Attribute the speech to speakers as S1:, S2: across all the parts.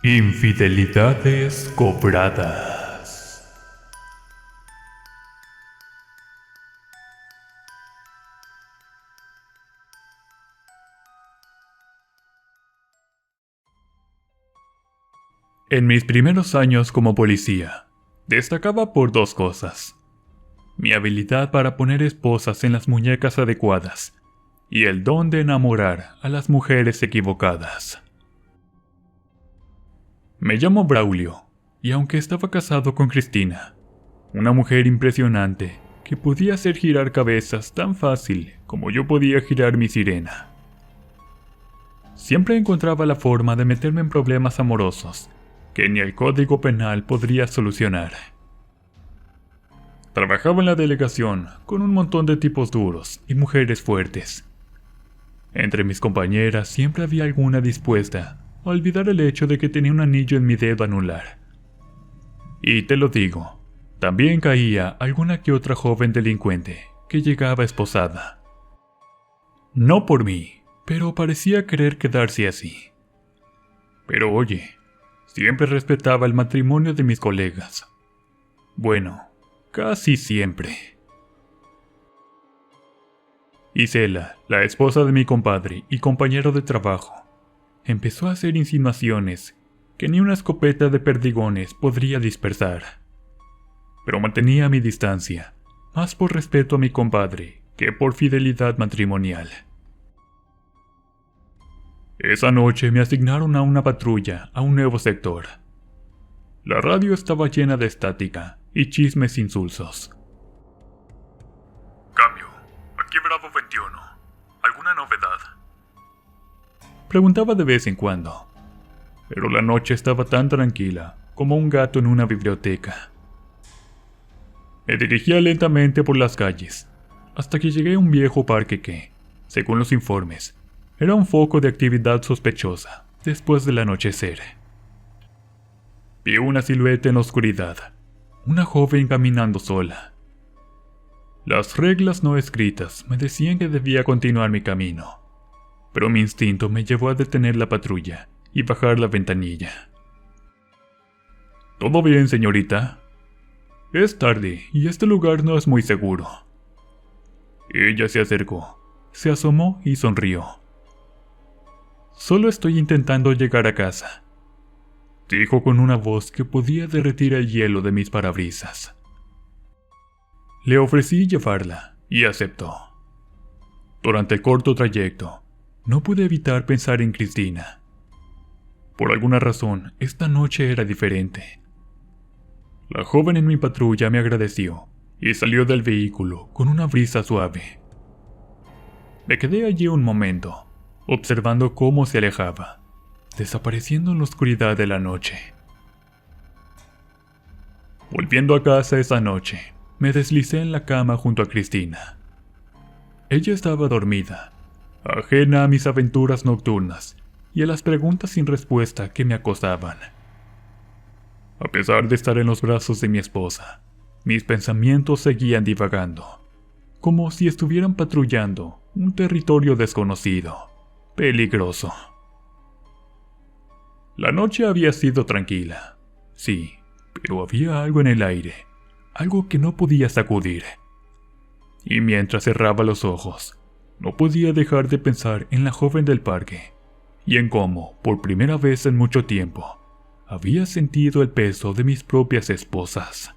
S1: Infidelidades cobradas. En mis primeros años como policía, destacaba por dos cosas: mi habilidad para poner esposas en las muñecas adecuadas y el don de enamorar a las mujeres equivocadas. Me llamo Braulio, y aunque estaba casado con Cristina, una mujer impresionante que podía hacer girar cabezas tan fácil como yo podía girar mi sirena, siempre encontraba la forma de meterme en problemas amorosos que ni el Código Penal podría solucionar. Trabajaba en la delegación con un montón de tipos duros y mujeres fuertes. Entre mis compañeras siempre había alguna dispuesta a olvidar el hecho de que tenía un anillo en mi dedo anular. Y te lo digo, también caía alguna que otra joven delincuente que llegaba esposada. No por mí, pero parecía querer quedarse así. Pero oye, siempre respetaba el matrimonio de mis colegas. Bueno, casi siempre. Isela, la esposa de mi compadre y compañero de trabajo, empezó a hacer insinuaciones que ni una escopeta de perdigones podría dispersar. Pero mantenía mi distancia, más por respeto a mi compadre que por fidelidad matrimonial. Esa noche me asignaron a una patrulla a un nuevo sector. La radio estaba llena de estática y chismes insulsos. Cambio, aquí Bravo 21. ¿Alguna novedad? Preguntaba de vez en cuando, pero la noche estaba tan tranquila como un gato en una biblioteca. Me dirigía lentamente por las calles, hasta que llegué a un viejo parque que, según los informes, era un foco de actividad sospechosa después del anochecer. Vi una silueta en la oscuridad, una joven caminando sola. Las reglas no escritas me decían que debía continuar mi camino, pero mi instinto me llevó a detener la patrulla y bajar la ventanilla. ¿Todo bien, señorita? Es tarde y este lugar no es muy seguro. Ella se acercó, se asomó y sonrió. Solo estoy intentando llegar a casa, dijo con una voz que podía derretir el hielo de mis parabrisas. Le ofrecí llevarla y aceptó. Durante el corto trayecto, no pude evitar pensar en Cristina. Por alguna razón, esta noche era diferente. La joven en mi patrulla me agradeció y salió del vehículo con una brisa suave. Me quedé allí un momento, observando cómo se alejaba, desapareciendo en la oscuridad de la noche. Volviendo a casa esa noche, me deslicé en la cama junto a Cristina. Ella estaba dormida, ajena a mis aventuras nocturnas y a las preguntas sin respuesta que me acosaban. A pesar de estar en los brazos de mi esposa, mis pensamientos seguían divagando, como si estuvieran patrullando un territorio desconocido, peligroso. La noche había sido tranquila, sí, pero había algo en el aire, algo que no podía sacudir. Y mientras cerraba los ojos, no podía dejar de pensar en la joven del parque, y en cómo, por primera vez en mucho tiempo, había sentido el peso de mis propias esposas.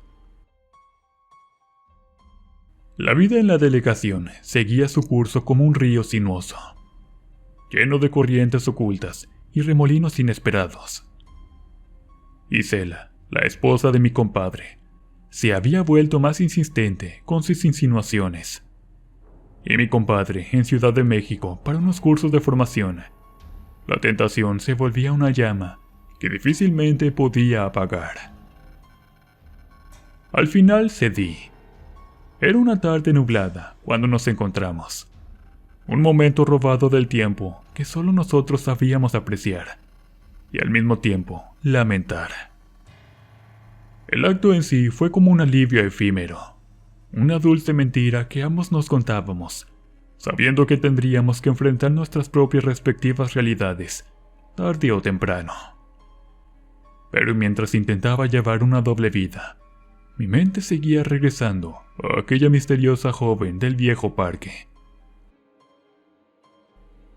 S1: La vida en la delegación seguía su curso como un río sinuoso, lleno de corrientes ocultas y remolinos inesperados. Isela, la esposa de mi compadre, se había vuelto más insistente con sus insinuaciones. Y mi compadre en Ciudad de México para unos cursos de formación. La tentación se volvía una llama que difícilmente podía apagar. Al final cedí. Era una tarde nublada cuando nos encontramos. Un momento robado del tiempo que solo nosotros sabíamos apreciar y al mismo tiempo lamentar. El acto en sí fue como un alivio efímero, una dulce mentira que ambos nos contábamos, sabiendo que tendríamos que enfrentar nuestras propias respectivas realidades, tarde o temprano. pero mientras intentaba llevar una doble vida, mi mente seguía regresando a aquella misteriosa joven del viejo parque.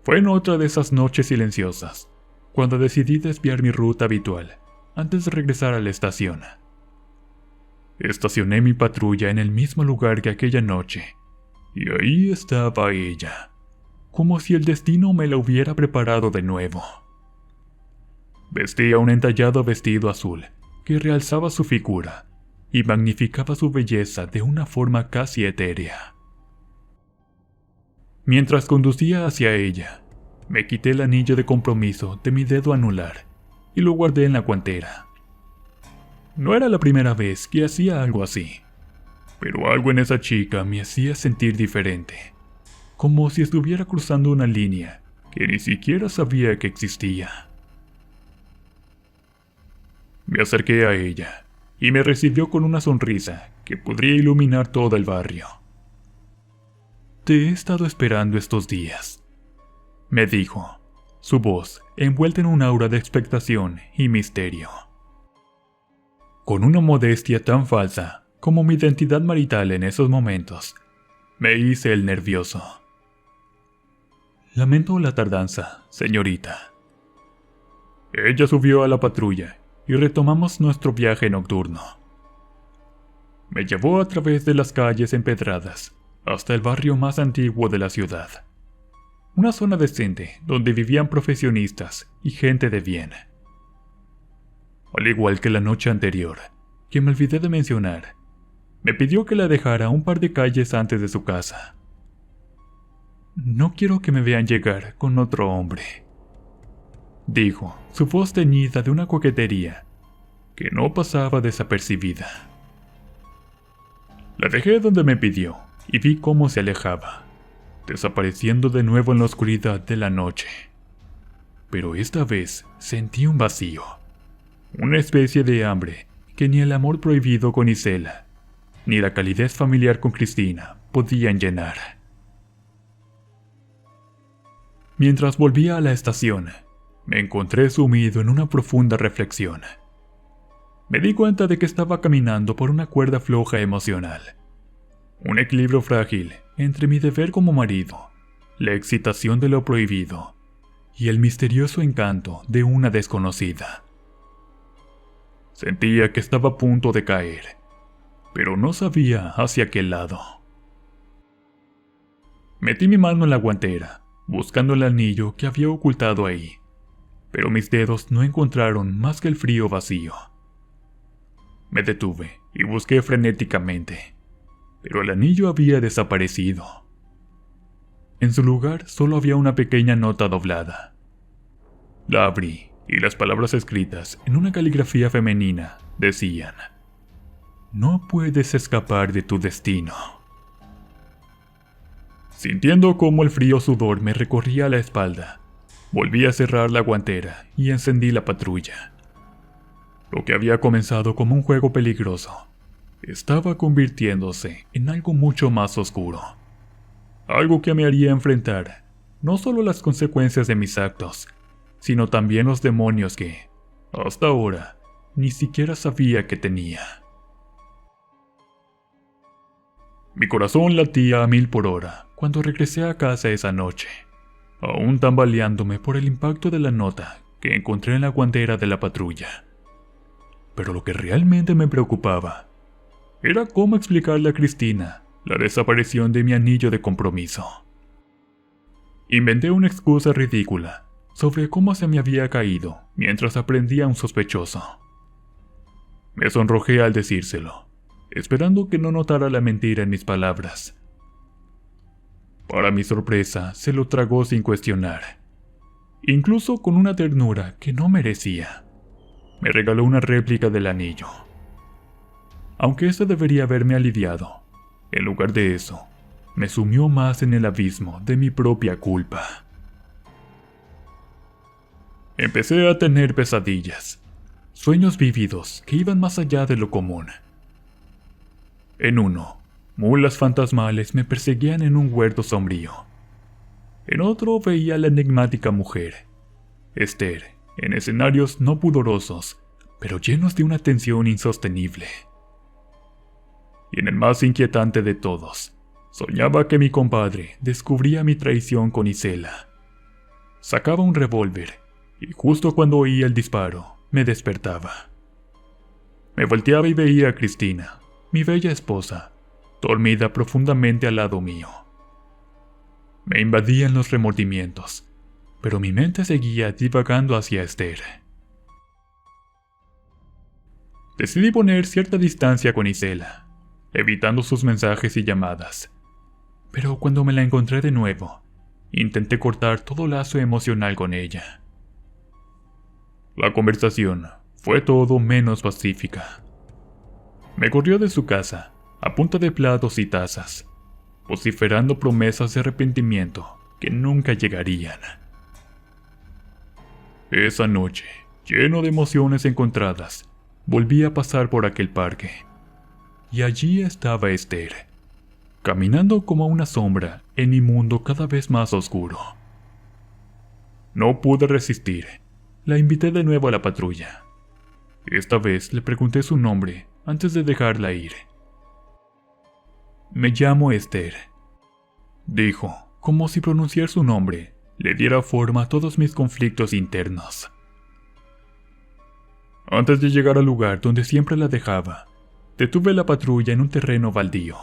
S1: Fue en otra de esas noches silenciosas, cuando decidí desviar mi ruta habitual antes de regresar a la estación. Estacioné mi patrulla en el mismo lugar que aquella noche, y ahí estaba ella, como si el destino me la hubiera preparado de nuevo. Vestía un entallado vestido azul que realzaba su figura y magnificaba su belleza de una forma casi etérea. Mientras conducía hacia ella, me quité el anillo de compromiso de mi dedo anular y lo guardé en la guantera. No era la primera vez que hacía algo así, pero algo en esa chica me hacía sentir diferente, como si estuviera cruzando una línea que ni siquiera sabía que existía. Me acerqué a ella y me recibió con una sonrisa que podría iluminar todo el barrio. «Te he estado esperando estos días», me dijo, su voz envuelta en un aura de expectación y misterio. Con una modestia tan falsa como mi identidad marital en esos momentos, me hice el nervioso. «Lamento la tardanza, señorita». Ella subió a la patrulla y retomamos nuestro viaje nocturno. Me llevó a través de las calles empedradas hasta el barrio más antiguo de la ciudad, una zona decente donde vivían profesionistas y gente de bien. Al igual que la noche anterior, que me olvidé de mencionar, me pidió que la dejara un par de calles antes de su casa. «No quiero que me vean llegar con otro hombre», dijo, su voz teñida de una coquetería que no pasaba desapercibida. La dejé donde me pidió y vi cómo se alejaba, desapareciendo de nuevo en la oscuridad de la noche. Pero esta vez sentí un vacío, una especie de hambre que ni el amor prohibido con Isela, ni la calidez familiar con Cristina podían llenar. Mientras volvía a la estación, me encontré sumido en una profunda reflexión. Me di cuenta de que estaba caminando por una cuerda floja emocional. Un equilibrio frágil entre mi deber como marido, la excitación de lo prohibido y el misterioso encanto de una desconocida. Sentía que estaba a punto de caer, pero no sabía hacia qué lado. Metí mi mano en la guantera, buscando el anillo que había ocultado ahí, pero mis dedos no encontraron más que el frío vacío. Me detuve y busqué frenéticamente, pero el anillo había desaparecido. En su lugar solo había una pequeña nota doblada. La abrí y las palabras escritas en una caligrafía femenina decían: «No puedes escapar de tu destino». Sintiendo cómo el frío sudor me recorría la espalda, volví a cerrar la guantera y encendí la patrulla. Lo que había comenzado como un juego peligroso estaba convirtiéndose en algo mucho más oscuro. Algo que me haría enfrentar no solo las consecuencias de mis actos, sino también los demonios que, hasta ahora, ni siquiera sabía que tenía. Mi corazón latía a 1000 por hora cuando regresé a casa esa noche, aún tambaleándome por el impacto de la nota que encontré en la guantera de la patrulla. Pero lo que realmente me preocupaba era cómo explicarle a Cristina la desaparición de mi anillo de compromiso. Inventé una excusa ridícula sobre cómo se me había caído mientras aprendía a un sospechoso. Me sonrojé al decírselo, esperando que no notara la mentira en mis palabras. Para mi sorpresa, se lo tragó sin cuestionar, incluso con una ternura que no merecía. Me regaló una réplica del anillo. Aunque esto debería haberme aliviado, en lugar de eso, me sumió más en el abismo de mi propia culpa. Empecé a tener pesadillas, sueños vívidos que iban más allá de lo común. En uno, mulas fantasmales me perseguían en un huerto sombrío. En otro veía a la enigmática mujer, Esther, en escenarios no pudorosos, pero llenos de una tensión insostenible. Y en el más inquietante de todos, soñaba que mi compadre descubría mi traición con Isela. Sacaba un revólver, y justo cuando oía el disparo, me despertaba. Me volteaba y veía a Cristina, mi bella esposa, dormida profundamente al lado mío. Me invadían los remordimientos, pero mi mente seguía divagando hacia Esther. Decidí poner cierta distancia con Isela, evitando sus mensajes y llamadas. Pero cuando me la encontré de nuevo, intenté cortar todo lazo emocional con ella. La conversación fue todo menos pacífica. Me corrió de su casa, a punta de platos y tazas, vociferando promesas de arrepentimiento que nunca llegarían. Esa noche, lleno de emociones encontradas, volví a pasar por aquel parque. Y allí estaba Esther, caminando como una sombra en mi mundo cada vez más oscuro. No pude resistir. La invité de nuevo a la patrulla. Esta vez le pregunté su nombre antes de dejarla ir. «Me llamo Esther», dijo, como si pronunciar su nombre le diera forma a todos mis conflictos internos. Antes de llegar al lugar donde siempre la dejaba, detuve la patrulla en un terreno baldío.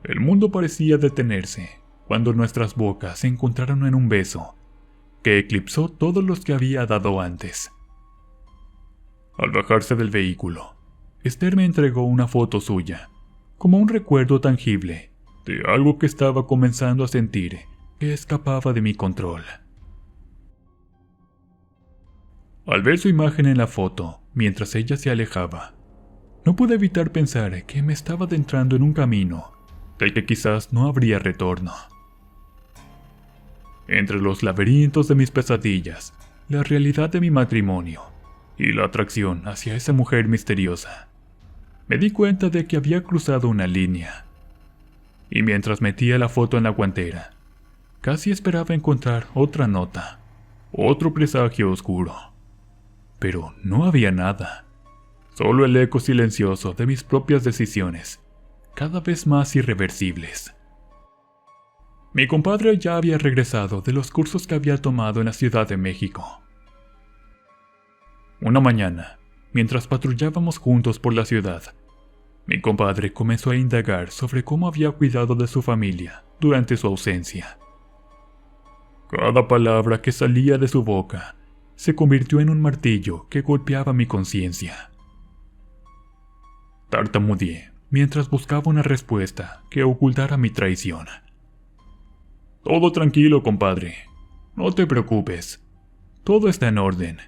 S1: El mundo parecía detenerse cuando nuestras bocas se encontraron en un beso que eclipsó todos los que había dado antes. Al bajarse del vehículo, Esther me entregó una foto suya, como un recuerdo tangible de algo que estaba comenzando a sentir que escapaba de mi control. Al ver su imagen en la foto, mientras ella se alejaba, no pude evitar pensar que me estaba adentrando en un camino del que quizás no habría retorno. Entre los laberintos de mis pesadillas, la realidad de mi matrimonio y la atracción hacia esa mujer misteriosa, me di cuenta de que había cruzado una línea. Y mientras metía la foto en la guantera, casi esperaba encontrar otra nota, otro presagio oscuro. Pero no había nada, solo el eco silencioso de mis propias decisiones, cada vez más irreversibles. Mi compadre ya había regresado de los cursos que había tomado en la Ciudad de México. Una mañana, mientras patrullábamos juntos por la ciudad, mi compadre comenzó a indagar sobre cómo había cuidado de su familia durante su ausencia. Cada palabra que salía de su boca se convirtió en un martillo que golpeaba mi conciencia. Tartamudeé mientras buscaba una respuesta que ocultara mi traición. «Todo tranquilo, compadre. No te preocupes. Todo está en orden»,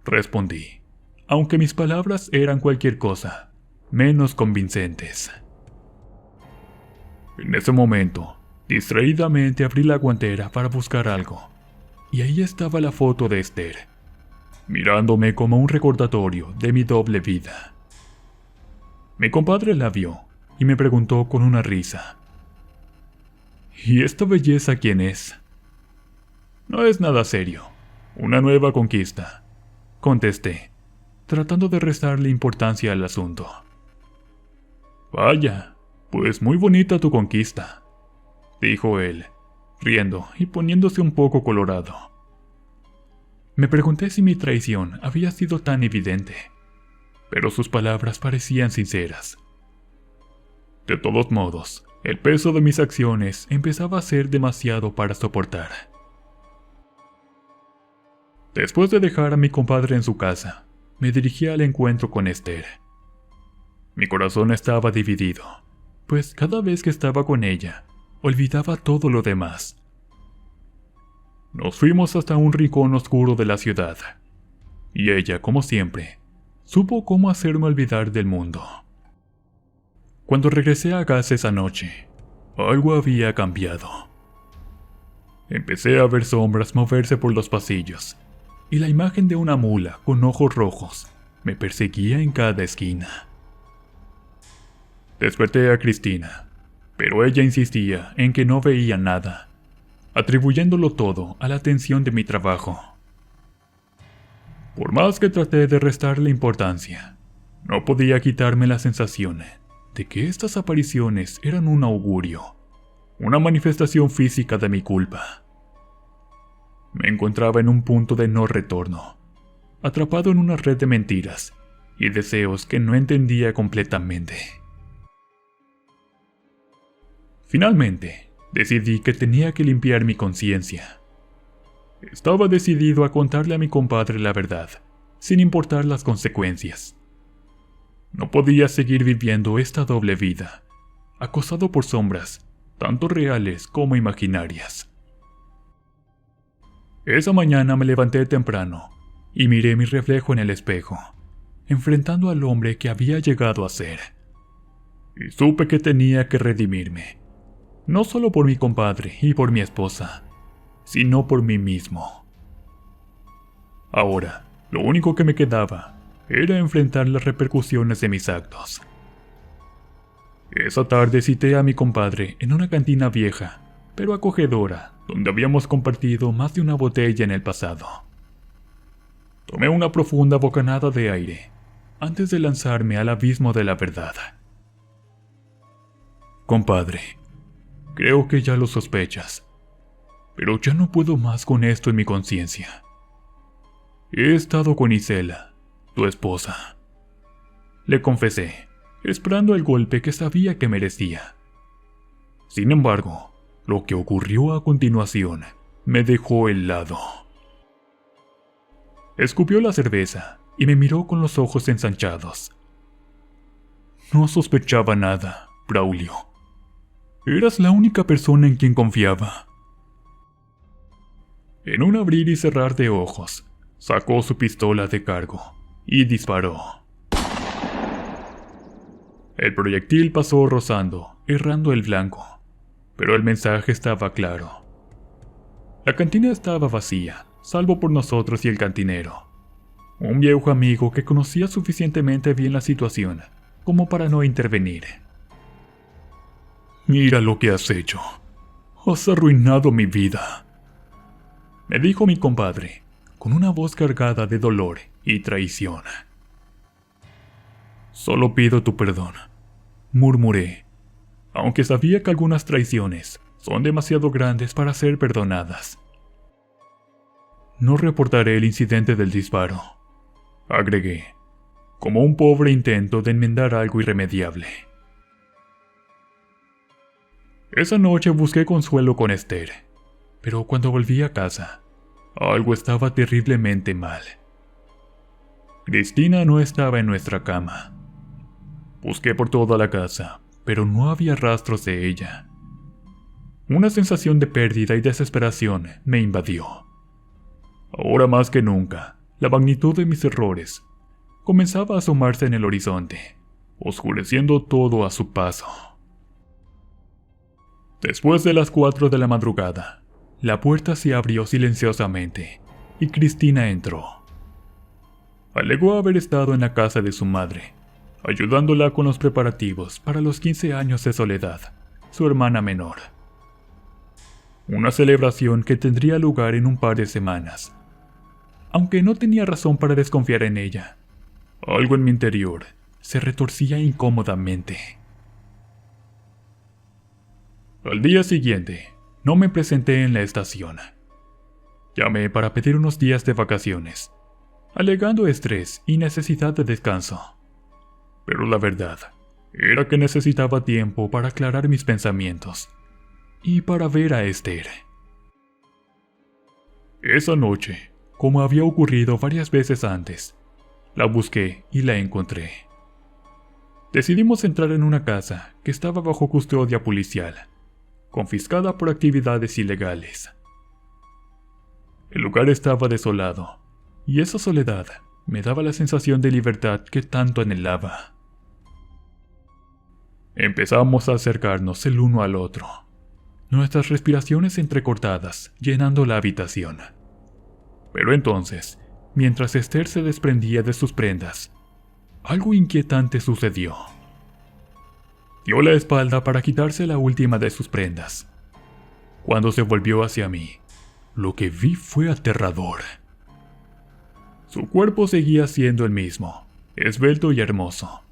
S1: respondí, aunque mis palabras eran cualquier cosa menos convincentes. En ese momento, distraídamente abrí la guantera para buscar algo, y ahí estaba la foto de Esther, mirándome como un recordatorio de mi doble vida. Mi compadre la vio y me preguntó con una risa: «¿Y esta belleza quién es?» «No es nada serio, una nueva conquista», contesté, tratando de restarle importancia al asunto. «Vaya, pues muy bonita tu conquista», dijo él, riendo y poniéndose un poco colorado. Me pregunté si mi traición había sido tan evidente, pero sus palabras parecían sinceras. De todos modos, el peso de mis acciones empezaba a ser demasiado para soportar. Después de dejar a mi compadre en su casa, me dirigí al encuentro con Esther. Mi corazón estaba dividido, pues cada vez que estaba con ella, olvidaba todo lo demás. Nos fuimos hasta un rincón oscuro de la ciudad, y ella, como siempre, supo cómo hacerme olvidar del mundo. Cuando regresé a casa esa noche, algo había cambiado. Empecé a ver sombras moverse por los pasillos, y la imagen de una mula con ojos rojos me perseguía en cada esquina. Desperté a Cristina, pero ella insistía en que no veía nada, atribuyéndolo todo a la tensión de mi trabajo. Por más que traté de restarle importancia, no podía quitarme la sensación de que estas apariciones eran un augurio, una manifestación física de mi culpa. Me encontraba en un punto de no retorno, atrapado en una red de mentiras y deseos que no entendía completamente. Finalmente, decidí que tenía que limpiar mi conciencia. Estaba decidido a contarle a mi compadre la verdad, sin importar las consecuencias. No podía seguir viviendo esta doble vida, acosado por sombras, tanto reales como imaginarias. Esa mañana me levanté temprano y miré mi reflejo en el espejo, enfrentando al hombre que había llegado a ser. Y supe que tenía que redimirme, no solo por mi compadre y por mi esposa, sino por mí mismo. Ahora, lo único que me quedaba era enfrentar las repercusiones de mis actos. Esa tarde cité a mi compadre en una cantina vieja, pero acogedora, donde habíamos compartido más de una botella en el pasado. Tomé una profunda bocanada de aire, antes de lanzarme al abismo de la verdad. Compadre, creo que ya lo sospechas, pero ya no puedo más con esto en mi conciencia. He estado con Isela, tu esposa. Le confesé, esperando el golpe que sabía que merecía. Sin embargo, lo que ocurrió a continuación me dejó helado. Escupió la cerveza y me miró con los ojos ensanchados. No sospechaba nada, Braulio. Eras la única persona en quien confiaba. En un abrir y cerrar de ojos, sacó su pistola de cargo y disparó. El proyectil pasó rozando, errando el blanco, pero el mensaje estaba claro. La cantina estaba vacía, salvo por nosotros y el cantinero, un viejo amigo que conocía suficientemente bien la situación como para no intervenir. «Mira lo que has hecho. Has arruinado mi vida», me dijo mi compadre, con una voz cargada de dolor y traición. «Solo pido tu perdón», murmuré, aunque sabía que algunas traiciones son demasiado grandes para ser perdonadas. «No reportaré el incidente del disparo», agregué, como un pobre intento de enmendar algo irremediable. Esa noche busqué consuelo con Esther, pero cuando volví a casa, algo estaba terriblemente mal. Cristina no estaba en nuestra cama. Busqué por toda la casa, pero no había rastros de ella. Una sensación de pérdida y desesperación me invadió. Ahora más que nunca, la magnitud de mis errores comenzaba a asomarse en el horizonte, oscureciendo todo a su paso. Después de las 4 de la madrugada, la puerta se abrió silenciosamente y Cristina entró. Alegó haber estado en la casa de su madre, ayudándola con los preparativos para los 15 años de Soledad, su hermana menor. Una celebración que tendría lugar en un par de semanas. Aunque no tenía razón para desconfiar en ella, algo en mi interior se retorcía incómodamente. Al día siguiente, no me presenté en la estación. Llamé para pedir unos días de vacaciones, alegando estrés y necesidad de descanso. Pero la verdad era que necesitaba tiempo para aclarar mis pensamientos y para ver a Esther. Esa noche, como había ocurrido varias veces antes, la busqué y la encontré. Decidimos entrar en una casa que estaba bajo custodia policial, confiscada por actividades ilegales. El lugar estaba desolado, y esa soledad me daba la sensación de libertad que tanto anhelaba. Empezamos a acercarnos el uno al otro, nuestras respiraciones entrecortadas llenando la habitación. Pero entonces, mientras Esther se desprendía de sus prendas, algo inquietante sucedió. Dio la espalda para quitarse la última de sus prendas. Cuando se volvió hacia mí, lo que vi fue aterrador. Su cuerpo seguía siendo el mismo, esbelto y hermoso,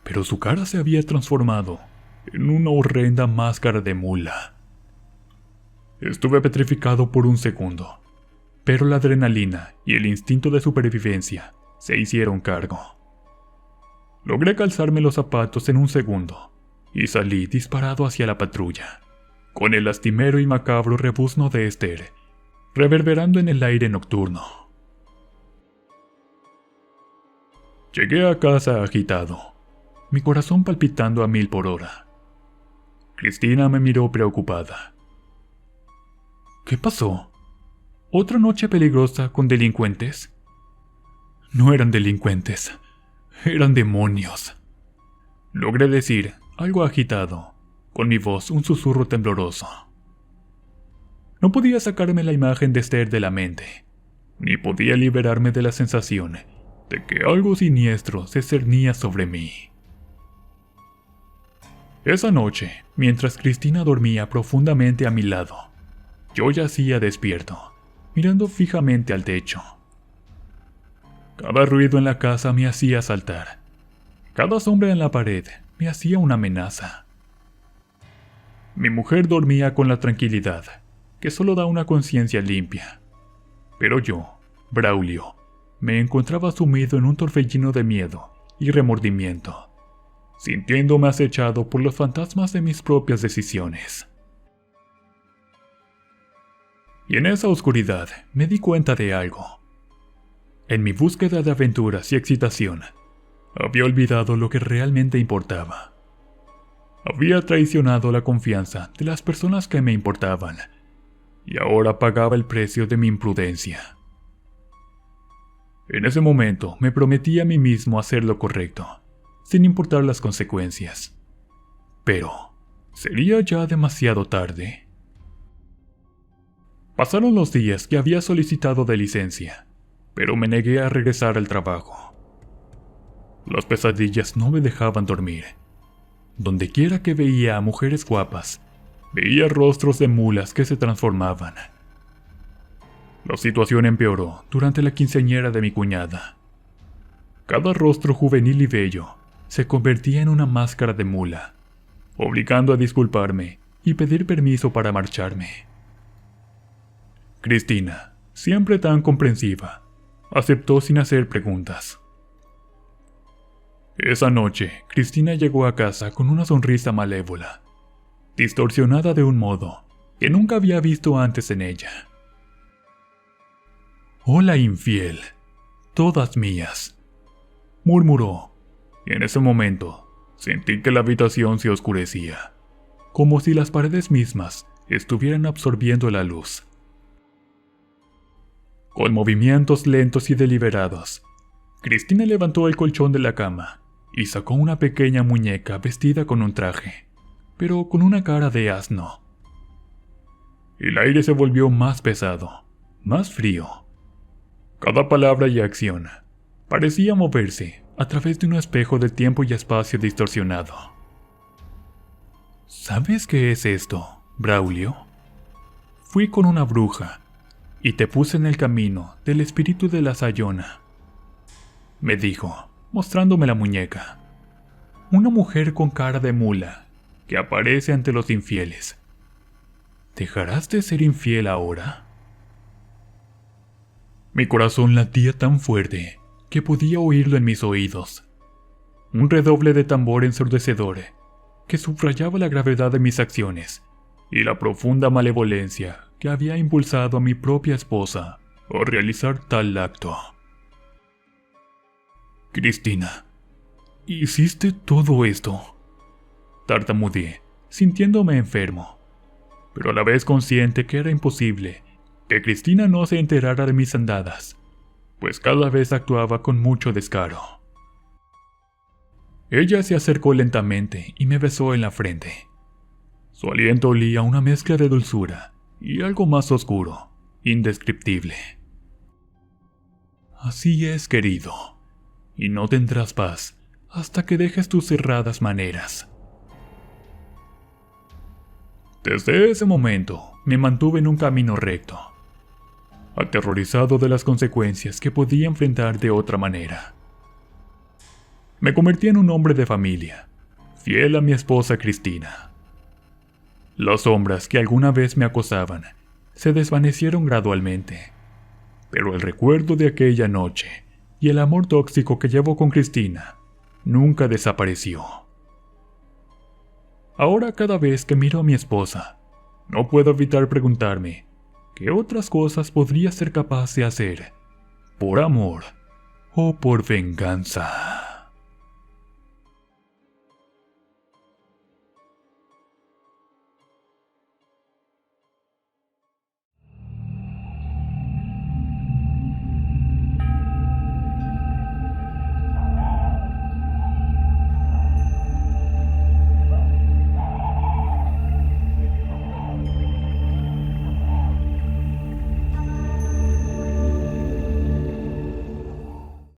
S1: pero su cara se había transformado en una horrenda máscara de mula. Estuve petrificado por un segundo, pero la adrenalina y el instinto de supervivencia se hicieron cargo. Logré calzarme los zapatos en un segundo y salí disparado hacia la patrulla, con el lastimero y macabro rebuzno de Esther reverberando en el aire nocturno. Llegué a casa agitado, mi corazón palpitando a 1000 por hora. Cristina me miró preocupada. ¿Qué pasó? ¿Otra noche peligrosa con delincuentes? No eran delincuentes, eran demonios. Logré decir, algo agitado, con mi voz un susurro tembloroso. No podía sacarme la imagen de Esther de la mente, ni podía liberarme de la sensación de que algo siniestro se cernía sobre mí. Esa noche, mientras Cristina dormía profundamente a mi lado, yo yacía despierto, mirando fijamente al techo. Cada ruido en la casa me hacía saltar. Cada sombra en la pared me hacía una amenaza. Mi mujer dormía con la tranquilidad que solo da una conciencia limpia. Pero yo, Braulio, me encontraba sumido en un torbellino de miedo y remordimiento, sintiéndome acechado por los fantasmas de mis propias decisiones. Y en esa oscuridad me di cuenta de algo. En mi búsqueda de aventuras y excitación, había olvidado lo que realmente importaba. Había traicionado la confianza de las personas que me importaban, y ahora pagaba el precio de mi imprudencia. En ese momento me prometí a mí mismo hacer lo correcto, sin importar las consecuencias. Pero, ¿sería ya demasiado tarde? Pasaron los días que había solicitado de licencia, pero me negué a regresar al trabajo. Las pesadillas no me dejaban dormir. Dondequiera que veía a mujeres guapas, veía rostros de mulas que se transformaban. La situación empeoró durante la quinceañera de mi cuñada. Cada rostro juvenil y bello se convertía en una máscara de mula, obligando a disculparme y pedir permiso para marcharme. Cristina, siempre tan comprensiva, aceptó sin hacer preguntas. Esa noche, Cristina llegó a casa con una sonrisa malévola, distorsionada de un modo que nunca había visto antes en ella. «Hola, infiel, todas mías», murmuró, y en ese momento sentí que la habitación se oscurecía, como si las paredes mismas estuvieran absorbiendo la luz. Con movimientos lentos y deliberados, Cristina levantó el colchón de la cama y sacó una pequeña muñeca vestida con un traje, pero con una cara de asno. El aire se volvió más pesado, más frío. Cada palabra y acción parecía moverse a través de un espejo de tiempo y espacio distorsionado. ¿Sabes qué es esto, Braulio? Fui con una bruja y te puse en el camino del espíritu de la Sayona, me dijo, mostrándome la muñeca. Una mujer con cara de mula que aparece ante los infieles. ¿Dejarás de ser infiel ahora? Mi corazón latía tan fuerte que podía oírlo en mis oídos. Un redoble de tambor ensordecedor que subrayaba la gravedad de mis acciones y la profunda malevolencia que había impulsado a mi propia esposa a realizar tal acto. Cristina, ¿hiciste todo esto? Tartamudeé, sintiéndome enfermo, pero a la vez consciente que era imposible que Cristina no se enterara de mis andadas, pues cada vez actuaba con mucho descaro. Ella se acercó lentamente y me besó en la frente. Su aliento olía a una mezcla de dulzura y algo más oscuro, indescriptible. Así es, querido, y no tendrás paz hasta que dejes tus cerradas maneras. Desde ese momento me mantuve en un camino recto. aterrorizado de las consecuencias que podía enfrentar de otra manera. Me convertí en un hombre de familia, fiel a mi esposa Cristina. Las sombras que alguna vez me acosaban se desvanecieron gradualmente, pero el recuerdo de aquella noche y el amor tóxico que llevo con Cristina nunca desapareció. Ahora cada vez que miro a mi esposa, no puedo evitar preguntarme qué otras cosas podría ser capaz de hacer, por amor o por venganza.